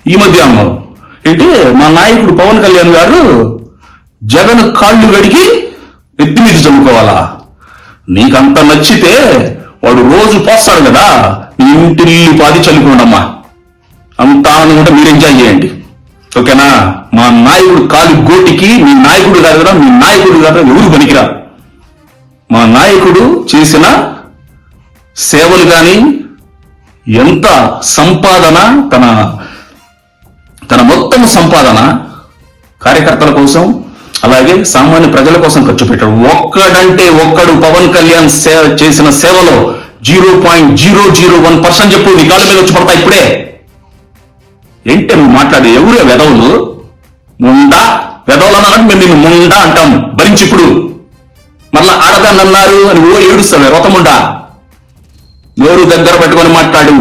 ఈ మధ్య అన్నారు ఏంటి, మా నాయకుడు పవన్ కళ్యాణ్ గారు జగన్ కాళ్ళు గడిగి ఎత్తి మీద చదువుకోవాలా? నీకంత నచ్చితే వాడు రోజు పోస్తాడు కదా, నీ ఇంటిల్లి పాది చల్లుకోండమ్మా. అంత ఆనందంగా మీరు ఎంజాయ్ చేయండి, ఓకేనా? మా నాయకుడు కాలు గోటికి మీ నాయకుడు కాదు కదా, మీ నాయకుడు కాదు ఎవరు పనికిరా. మా నాయకుడు చేసిన సేవలు కానీ ఎంత సంపాదన, తన మొత్తం సంపాదన కార్యకర్తల కోసం అలాగే సామాన్య ప్రజల కోసం ఖర్చు పెట్టాడు. ఒక్కడంటే ఒక్కడు పవన్ కళ్యాణ్ చేసిన సేవలో 0.001% చెప్పు, నీ కాళ్ళ మీద వచ్చి పడతా ఇప్పుడే. ఏంటి నువ్వు మాట్లాడే? ఎవరే వెధవులు? ముండా వెధవులు అన్నట్టు మేము నిన్ను ముండా అంటాం. భరించి ఇప్పుడు మళ్ళా ఆడదాన్ని అన్నారు అని ఓ ఏడుస్తావే రోతముండా. నోరు దగ్గర పెట్టుకొని మాట్లాడు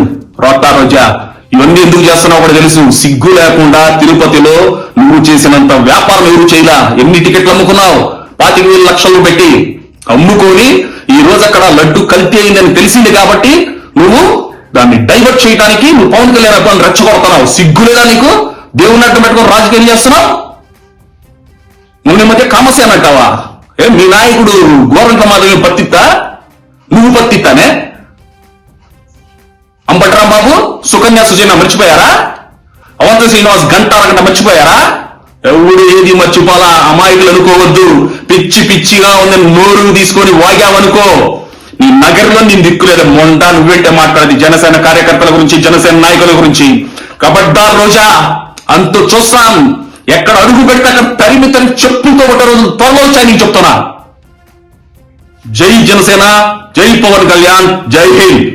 రోతా రోజా. ఇవన్నీ ఎందుకు చేస్తున్నావు కూడా తెలుసు. సిగ్గు లేకుండా తిరుపతిలో నువ్వు చేసినంత వ్యాపారం ఎవరు చేయలా. ఎన్ని టికెట్లు అమ్ముకున్నావు? 25,000 లక్షలు పెట్టి అమ్ముకొని ఈ రోజు అక్కడ లడ్డు కల్తీ అయిందని తెలిసింది కాబట్టి నువ్వు దాన్ని డైవర్ట్ చేయడానికి నువ్వు పవన్ కళ్యాణ్ అబ్బాయిని రెచ్చగొడుతున్నావు. సిగ్గు లేదా నీకు? దేవుని అడ్డం పెట్టుకొని రాజకీయం చేస్తున్నావు. నువ్వు మధ్య కామస్యాన్ని అంటావా? మీ నాయకుడు గోరంట్ల మాధవి పత్తిత్తా, నువ్వు పత్తిత్తానే? అంబట్రాంబాబు సుకన్య సుజన మర్చిపోయారా? అవంత శ్రీనివాస్ గంట అరగంట మర్చిపోయారా? ఎవడు ఏది మర్చిపోలా. అమాయకులు అనుకోవద్దు. పిచ్చి పిచ్చిగా ఉందని నోరు తీసుకొని వాగావనుకో నీ నగరంలో నేను దిక్కులేదు. మొండా నువ్వేంటే మాట్లాడేది జనసేన కార్యకర్తల గురించి, జనసేన నాయకుల గురించి. కబడ్డార్ రోజా, అంత చూస్తాం. ఎక్కడ అడుగు పెడితే అక్కడ తరిమి చెప్పులతో ఒక రోజు త్వరలో వచ్చాయి నీకు చెప్తున్నా. జై జనసేన, జై పవన్ కళ్యాణ్, జై హింద్.